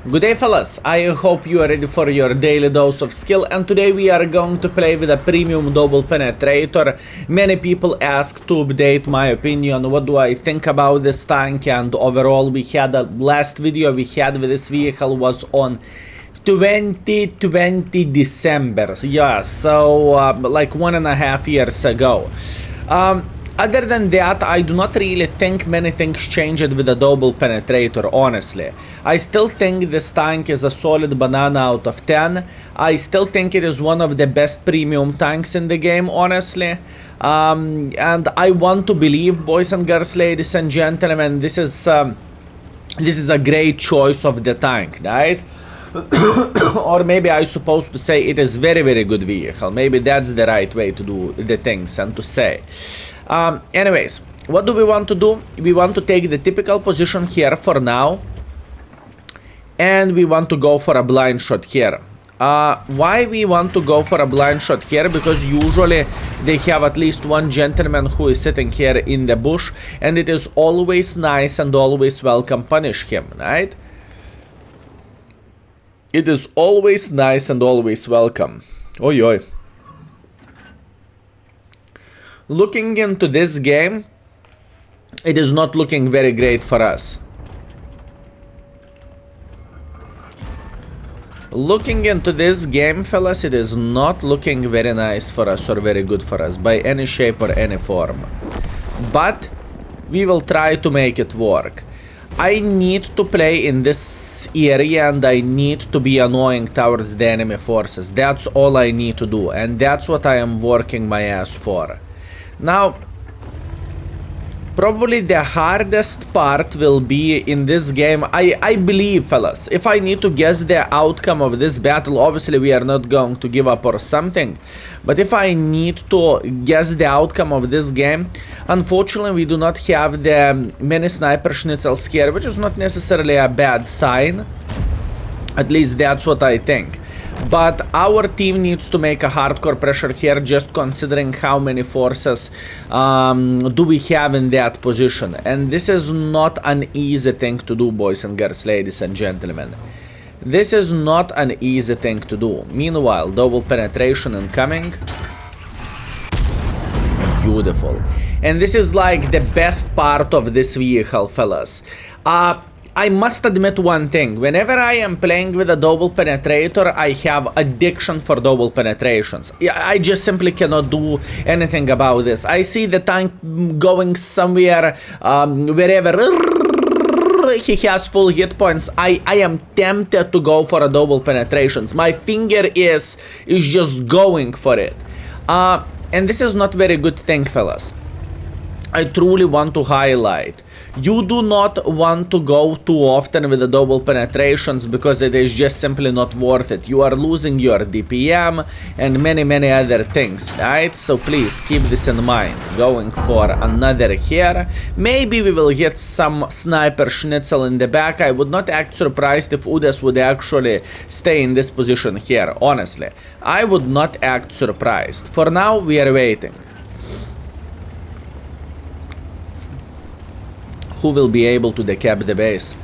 Good day fellas, I hope you are ready for your daily dose of skill, and today we are going to play with a premium double penetrator. Many people asked to update my opinion, what do I think about this tank, and overall we had a last video we had with this vehicle was on 2020 December, yeah, so like 1.5 years ago. Other than that, I do not really think many things changed with the double penetrator, honestly. I still think this tank is a solid banana out of 10. I still think it is one of the best premium tanks in the game, honestly. And I want to believe, boys and girls, ladies and gentlemen, this is a great choice of the tank, right? Or maybe I supposed to say it is very, very good vehicle. Maybe that's the right way to do the things and to say. Anyways, what do we want to do? We want to take the typical position here for now, and we want to go for a blind shot here. Why we want to go for a blind shot here? Because usually they have at least one gentleman who is sitting here in the bush, and it is always nice and always welcome punish him, right? It is always nice and always welcome. Oi, oi. Looking into this game, it is not looking very great for us. Looking into this game, fellas, it is not looking very nice for us or very good for us by any shape or any form. But we will try to make it work. I need to play in this area and I need to be annoying towards the enemy forces. That's all I need to do, and that's what I am working my ass for. Now, probably the hardest part will be in this game, I believe, fellas, if I need to guess the outcome of this battle, obviously we are not going to give up or something, but if I need to guess the outcome of this game, unfortunately we do not have the many sniper schnitzels here, which is not necessarily a bad sign. At least that's what I think. But our team needs to make a hardcore pressure here, just considering how many forces do we have in that position. And this is not an easy thing to do, boys and girls, ladies and gentlemen. This is not an easy thing to do. Meanwhile, double penetration incoming. Beautiful. And this is like the best part of this vehicle, fellas. I must admit one thing, whenever I am playing with a double penetrator, I have addiction for double penetrations. I just simply cannot do anything about this. I see the tank going somewhere, wherever he has full hit points, I am tempted to go for a double penetrations. My finger is just going for it. And this is not very good thing, fellas. I truly want to highlight. You do not want to go too often with the double penetrations because it is just simply not worth it. You are losing your DPM and many other things, right? So please keep this in mind. Going for another here. Maybe we will get some sniper schnitzel in the back. I would not act surprised if Udes would actually stay in this position here, honestly. I would not act surprised. For now, we are waiting. Who will be able to decap the base?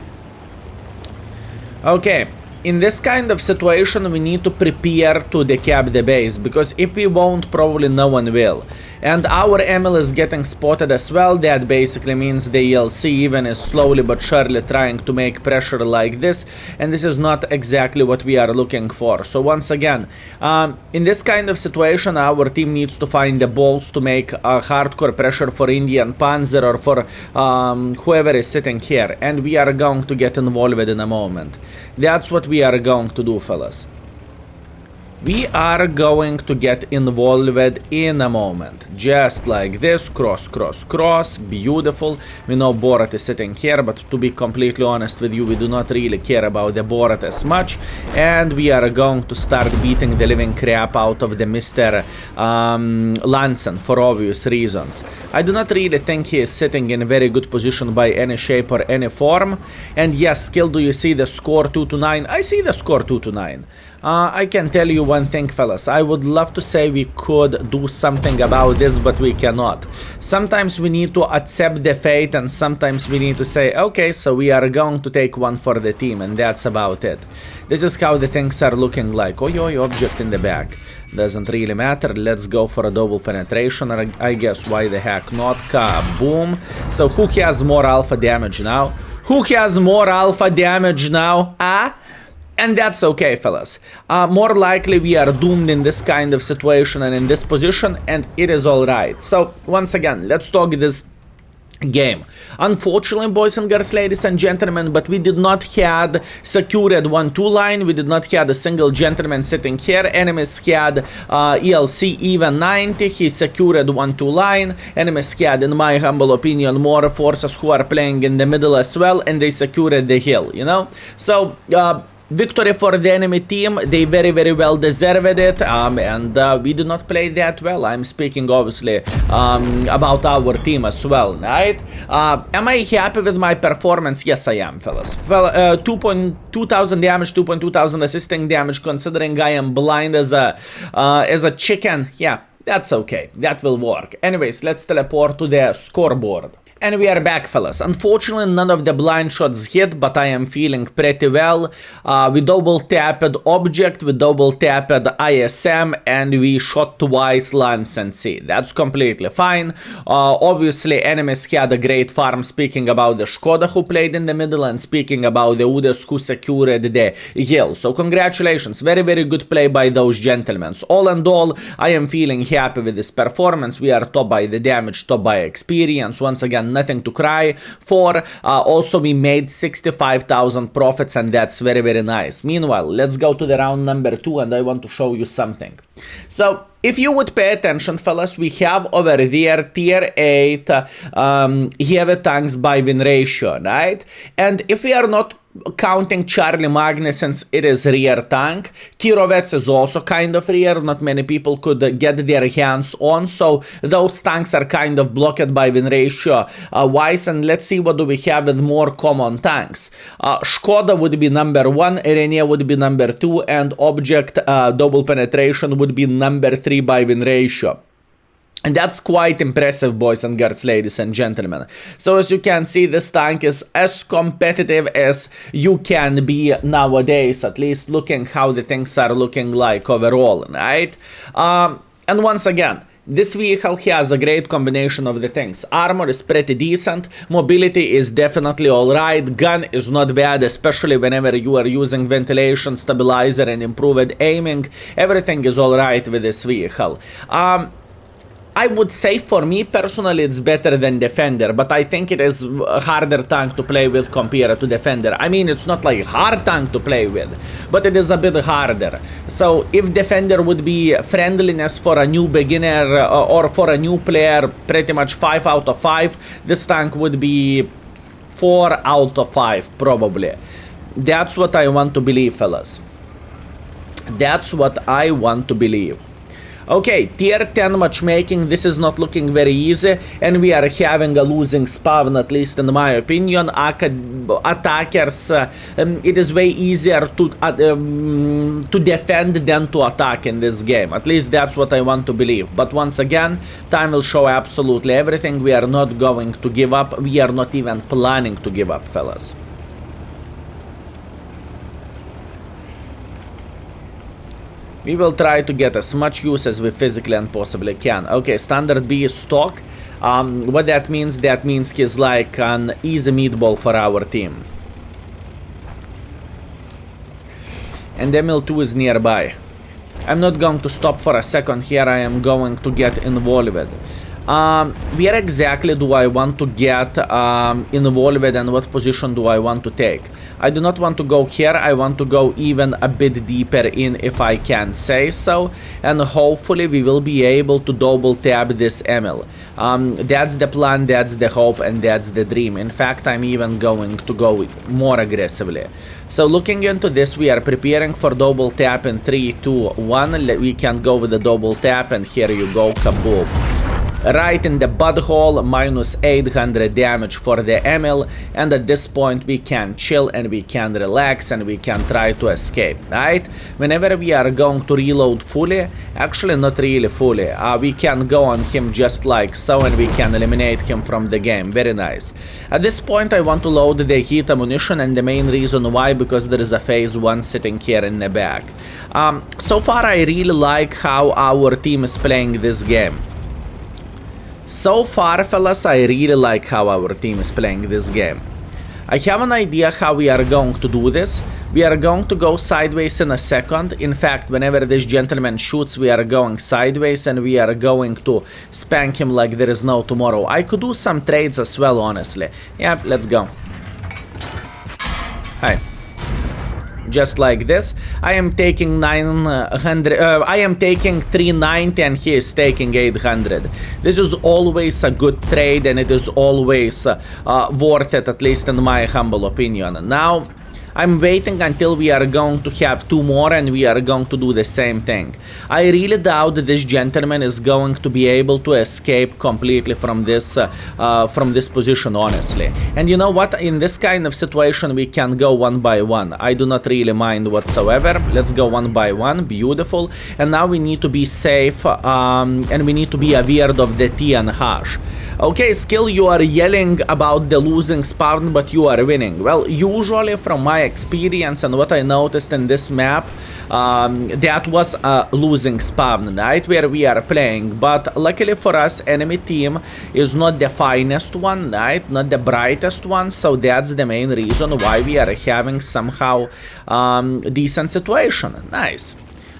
Okay, in this kind of situation we need to prepare to decap the base, because if we won't, probably no one will. And our Emil is getting spotted as well. That basically means the ELC even is slowly but surely trying to make pressure like this, and this is not exactly what we are looking for. So once again, in this kind of situation, our team needs to find the balls to make a hardcore pressure for Indian Panzer or for whoever is sitting here, and we are going to get involved in a moment. That's what we are going to do, fellas. We are going to get involved in a moment. Just like this. Cross, cross, cross. Beautiful. We know Borat is sitting here, but to be completely honest with you, we do not really care about the Borat as much. And we are going to start beating the living crap out of the Mr. Lansen for obvious reasons. I do not really think he is sitting in a very good position by any shape or any form. And yes, Skill, do you see the score 2-9? I see the score 2-9. I can tell you one thing, fellas. I would love to say we could do something about this, but we cannot. Sometimes we need to accept the fate, and sometimes we need to say, okay, so we are going to take one for the team, and that's about it. This is how the things are looking like. Oh, object in the back. Doesn't really matter. Let's go for a double penetration. I guess why the heck not. Kaboom. So who has more alpha damage now? Who has more alpha damage now? And that's okay, fellas. More likely we are doomed in this kind of situation and in this position, and it is alright. So once again, let's talk this game. Unfortunately, boys and girls, ladies and gentlemen, but we did not had secured 1-2 line. We did not had a single gentleman sitting here. Enemies had ELC even 90. He secured 1-2 line. Enemies had, in my humble opinion, more forces who are playing in the middle as well, and they secured the hill, you know. So victory for the enemy team. They very, very well deserved it, and we did not play that well. I'm speaking obviously about our team as well, right? Am I happy with my performance? Yes, I am, fellas. Well, 2,000 damage, 2,200 assisting damage, considering I am blind as a chicken. Yeah, that's okay. That will work. Anyways, let's teleport to the scoreboard. And we are back, fellas. Unfortunately, none of the blind shots hit, but I am feeling pretty well. We double tapped object, we double tapped ISM, and we shot twice Lance and C. That's completely fine. Obviously, enemies had a great farm, speaking about the Skoda who played in the middle, and speaking about the Udes who secured the hill. So congratulations, very, very good play by those gentlemen. All in all, I am feeling happy with this performance. We are top by the damage, top by experience. Once again, nothing to cry for. Also, we made 65,000 profits, and that's very, very nice. Meanwhile, let's go to the round number 2, and I want to show you something. So if you would pay attention, fellas, we have over there tier 8 heavy tanks by win ratio, right? And if we are not counting Charlie Magnus, since it is rear tank, Kirovets is also kind of rear. Not many people could get their hands on, so those tanks are kind of blocked by win ratio wise. And let's see what do we have with more common tanks. Skoda would be number 1, Irenia would be number 2, and object double penetration would be number 3 by win ratio. And that's quite impressive, boys and girls, ladies and gentlemen. So as you can see, this tank is as competitive as you can be nowadays, at least looking how the things are looking like overall, right? And once again, this vehicle has a great combination of the things. Armor is pretty decent, mobility is definitely alright, gun is not bad, especially whenever you are using ventilation, stabilizer, and improved aiming. Everything is alright with this vehicle. I would say for me personally it's better than Defender, but I think it is a harder tank to play with compared to Defender. I mean, it's not like hard tank to play with, but it is a bit harder. So if Defender would be friendliness for a new beginner or for a new player, pretty much 5 out of 5, this tank would be 4 out of 5 probably. That's what I want to believe, fellas. That's what I want to believe. Okay, tier 10 matchmaking, this is not looking very easy, and we are having a losing spawn, at least in my opinion. Attackers, it is way easier to defend than to attack in this game. At least that's what I want to believe. But once again, time will show absolutely everything. We are not going to give up. We are not even planning to give up, fellas. We will try to get as much use as we physically and possibly can. Okay, standard B is stock. What that means he's like an easy meatball for our team. And ML2 is nearby. I'm not going to stop for a second here. I am going to get involved. Where exactly do I want to get involved, and what position do I want to take? I do not want to go here. I want to go even a bit deeper in, if I can say so, and hopefully we will be able to double tap this Emil. That's the plan, that's the hope, and that's the dream. In fact, I'm even going to go more aggressively. So looking into this, we are preparing for double tap in 3, 2, 1. We can go with the double tap, and here you go, kaboom. right in the butthole, minus 800 damage for the Emil, and at this point we can chill and we can relax and we can try to escape, right? Whenever we are going to reload fully, actually not really fully, we can go on him just like so and we can eliminate him from the game. Very nice. At this point I want to load the heat ammunition, and the main reason why, because there is a phase 1 sitting here in the back. So far I really like how our team is playing this game. So far, fellas, I really like how our team is playing this game. I have an idea how we are going to do this. We are going to go sideways in a second. In fact, whenever this gentleman shoots, we are going sideways and we are going to spank him like there is no tomorrow. I could do some trades as well, honestly. Yeah, let's go. Hi. Just like this. I am taking 900, I am taking 390 and he is taking 800. This is always a good trade and it is always worth it, at least in my humble opinion. Now, I'm waiting until we are going to have 2 more and we are going to do the same thing. I really doubt that this gentleman is going to be able to escape completely from this position, honestly. And you know what? In this kind of situation, we can go one by one. I do not really mind whatsoever. Let's go one by one. Beautiful. And now we need to be safe and we need to be aware of the T and hash. Okay, Skill, you are yelling about the losing spawn, but you are winning. Well, usually from my experience and what I noticed in this map, that was a losing spawn, right, where we are playing. But luckily for us, enemy team is not the finest one, right, not the brightest one, so that's the main reason why we are having somehow decent situation. Nice.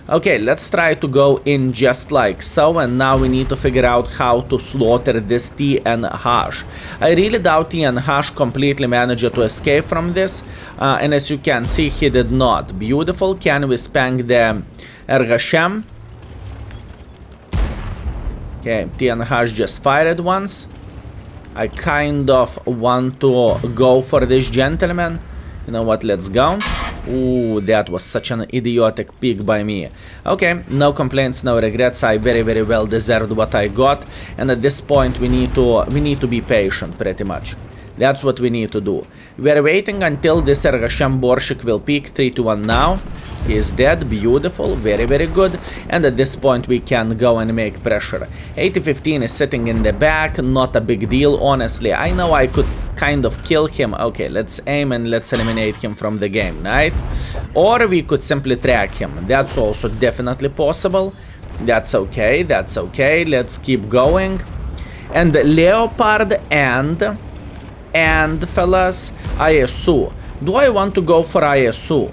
Okay, let's try to go in just like so, and now we need to figure out how to slaughter this T and hash. I really doubt T and hash completely managed to escape from this, and as you can see, he did not. Beautiful. Can we spank the Ergashem? Okay, T and hash just fired once. I kind of want to go for this gentleman. You know what, let's go. Ooh, that was such an idiotic pick by me. Okay, no complaints, no regrets. I very, very well deserved what I got. And at this point, we need to be patient, pretty much. That's what we need to do. We are waiting until this Ergashem Borshik will peak. 3 to 1 now. He is dead. Beautiful. Very, very good. And at this point, we can go and make pressure. 80-15 is sitting in the back. Not a big deal, honestly. I know I could kind of kill him. Okay, let's aim and let's eliminate him from the game, right? Or we could simply track him. That's also definitely possible. That's okay. That's okay. Let's keep going. And Leopard and fellas, ISU. Do I want to go for ISU?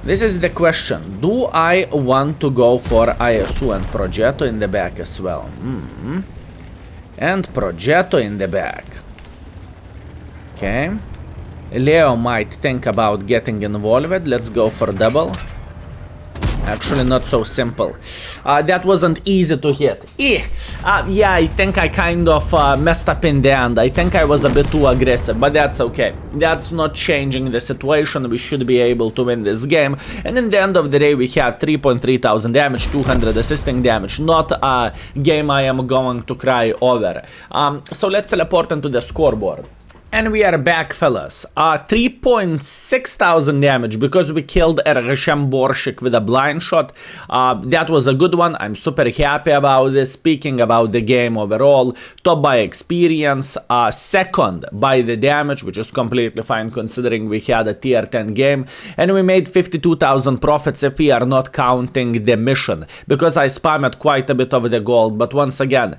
This is the question. Do I want to go for ISU and Progetto in the back as well? And Progetto in the back. Okay. Leo might think about getting involved. Let's go for double. Actually, not so simple. That wasn't easy to hit. Yeah, I think I kind of messed up in the end. I think I was a bit too aggressive, but that's okay. That's not changing the situation. We should be able to win this game. And in the end of the day, we have 3.3 thousand damage, 200 assisting damage. Not a game I am going to cry over. So let's teleport into the scoreboard. And we are back, fellas. 3.6 thousand damage because we killed Ergashem Borshik with a blind shot. That was a good one. I'm super happy about this. Speaking about the game overall, top by experience, second by the damage, which is completely fine considering we had a tier 10 game. And we made 52,000 profits if we are not counting the mission, because I spammed quite a bit of the gold. But once again,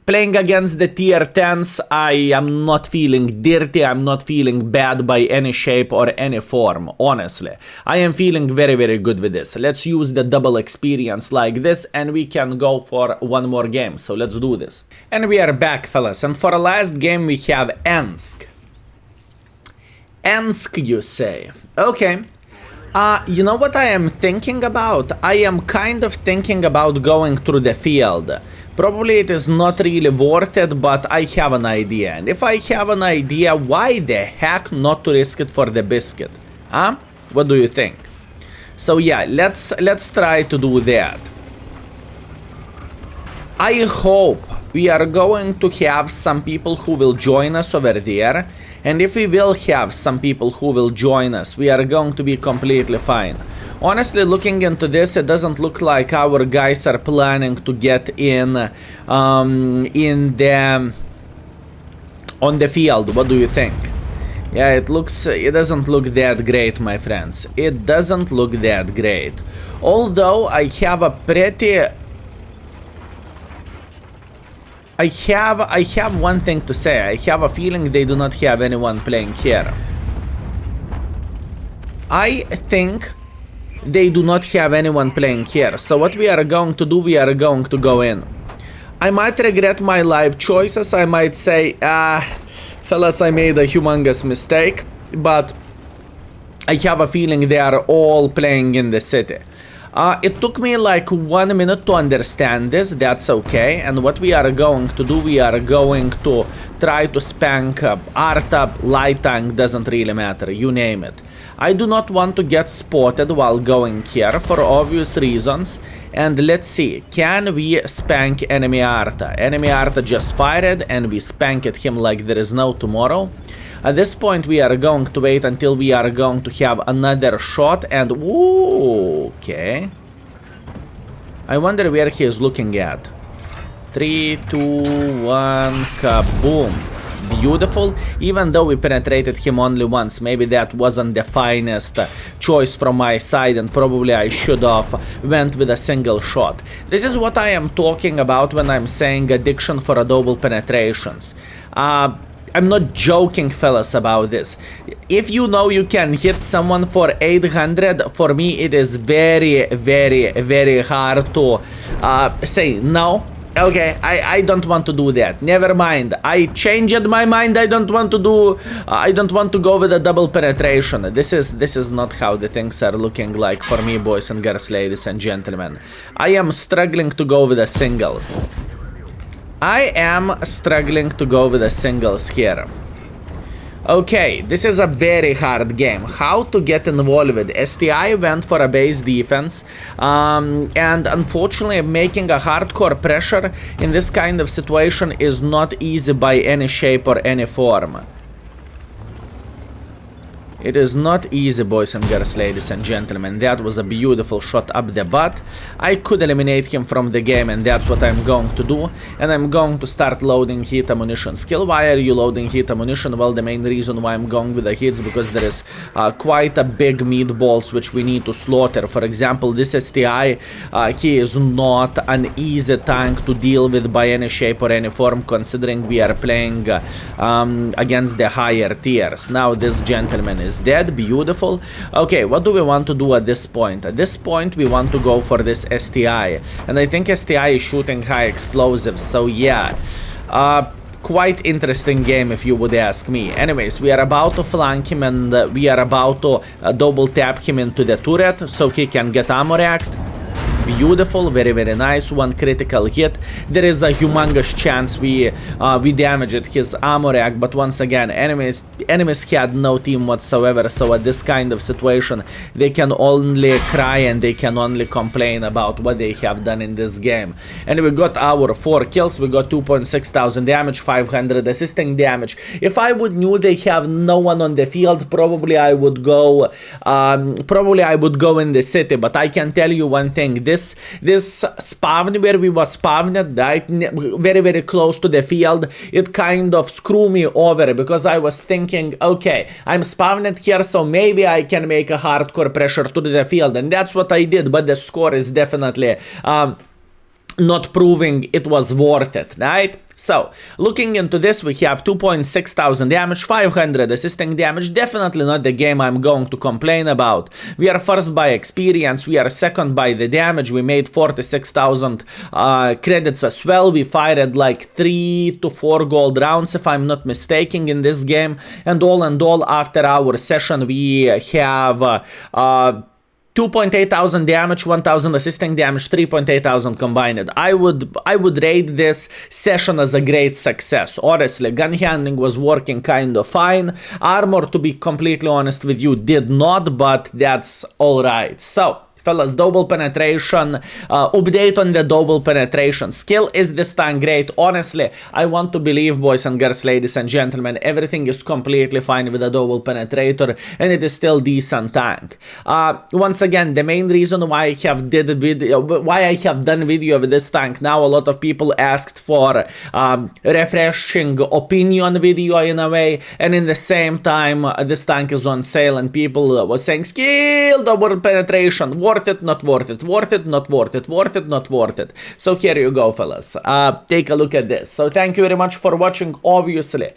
playing against the tier 10s, I am not feeling dirty, I'm not feeling bad by any shape or any form, honestly. I am feeling very, very good with this. Let's use the double experience like this and we can go for one more game. So let's do this. And we are back, fellas. And for the last game we have Ensk. Ensk, you say? Okay. You know what I am thinking about? I am kind of thinking about going through the field. Probably it is not really worth it, but I have an idea. And if I have an idea, why the heck not to risk it for the biscuit? Huh? What do you think? So yeah, let's try to do that. I hope we are going to have some people who will join us over there, and if we will have some people who will join us, we are going to be completely fine. Honestly, looking into this, it doesn't look like our guys are planning to get in on the field. What do you think? Yeah, it doesn't look that great, my friends. It doesn't look that great. Although I have a pretty... I have one thing to say. I have a feeling they do not have anyone playing here. I think they do not have anyone playing here. So what we are going to do, we are going to go in. I might regret my life choices. I might say, fellas, I made a humongous mistake. But I have a feeling they are all playing in the city. It took me like 1 minute to understand this, that's okay. And what we are going to do, we are going to try to spank Arta, light tank, doesn't really matter, you name it. I do not want to get spotted while going here for obvious reasons. And let's see, can we spank enemy Arta? Enemy Arta just fired and we spanked him like there is no tomorrow. At this point, we are going to wait until we are going to have another shot and... Ooh, okay. I wonder where he is looking at. 3, 2, 1, kaboom. Beautiful. Even though we penetrated him only once, maybe that wasn't the finest choice from my side and probably I should have went with a single shot. This is what I am talking about when I'm saying addiction for a double penetrations. I'm not joking, fellas, about this. If you know you can hit someone for 800, for me it is very, very, very hard to say no. Okay, I don't want to do that. Never mind. I changed my mind. I don't want to go with a double penetration. This is not how the things are looking like for me, boys and girls, ladies and gentlemen. I am struggling to go with the singles. I am struggling to go with the singles here. Okay, this is a very hard game. How to get involved? STI went for a base defense, and unfortunately making a hardcore pressure in this kind of situation is not easy by any shape or any form. It is not easy, boys and girls, ladies and gentlemen. That was a beautiful shot up the butt. I could eliminate him from the game, and that's what I'm going to do. And I'm going to start loading heat ammunition. Skill, why are you loading heat ammunition? Well, the main reason why I'm going with the hits because there is quite a big meatballs which we need to slaughter. For example, this STI, he is not an easy tank to deal with by any shape or any form, considering we are playing against the higher tiers. Now this gentleman is dead. Beautiful. Okay, what do we want to do at this point? At this point we want to go for this STI, and I think STI is shooting high explosives, so yeah, quite interesting game if you would ask me. Anyways, we are about to flank him and we are about to double tap him into the turret so he can get ammo racked. Beautiful, very, very nice. One critical hit. There is a humongous chance we damaged his ammo rack, but once again, enemies had no team whatsoever. So at this kind of situation, they can only cry and they can only complain about what they have done in this game. And we got our 4 kills. We got 2,600 damage, 500 assisting damage. If I would knew they have no one on the field, probably I would go. In the city. But I can tell you one thing. This spawn where we was spawned, right, very, very close to the field, it kind of screwed me over because I was thinking, okay, I'm spawned here, so maybe I can make a hardcore pressure to the field, and that's what I did, but the score is definitely not proving it was worth it, right? So, looking into this, we have 2,600 damage, 500 assisting damage, definitely not the game I'm going to complain about. We are first by experience, we are second by the damage, we made 46,000 credits as well, we fired like 3 to 4 gold rounds if I'm not mistaken in this game, and all after our session we have 2,800 damage, 1,000 assisting damage, 3,800 combined. I would rate this session as a great success. Honestly, gun handling was working kind of fine. Armor, to be completely honest with you, did not, but that's alright. So, fellas, double penetration, update on the double penetration. Skill is this tank great? Honestly, I want to believe, boys and girls, ladies and gentlemen, everything is completely fine with a double penetrator, and it is still decent tank. Once again, the main reason why I have done video with this tank now, a lot of people asked for refreshing opinion video in a way, and in the same time, this tank is on sale, and people were saying, skill, double penetration, worth it, not worth it, worth it, not worth it, worth it, not worth it. So here you go, fellas. Take a look at this. So thank you very much for watching, obviously.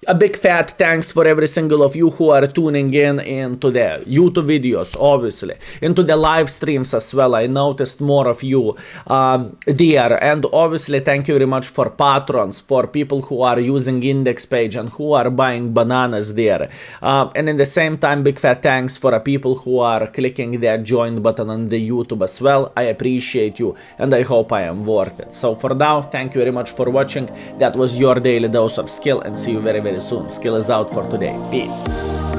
A big fat thanks for every single of you who are tuning in into the YouTube videos, obviously, into the live streams as well. I noticed more of you there, and obviously thank you very much for patrons, for people who are using index page and who are buying bananas there, and in the same time, big fat thanks for people who are clicking that join button on the YouTube as well. I appreciate you, and I hope I am worth it. So for now, thank you very much for watching. That was your daily dose of skill, and see you very soon. Skill is out for today. Peace.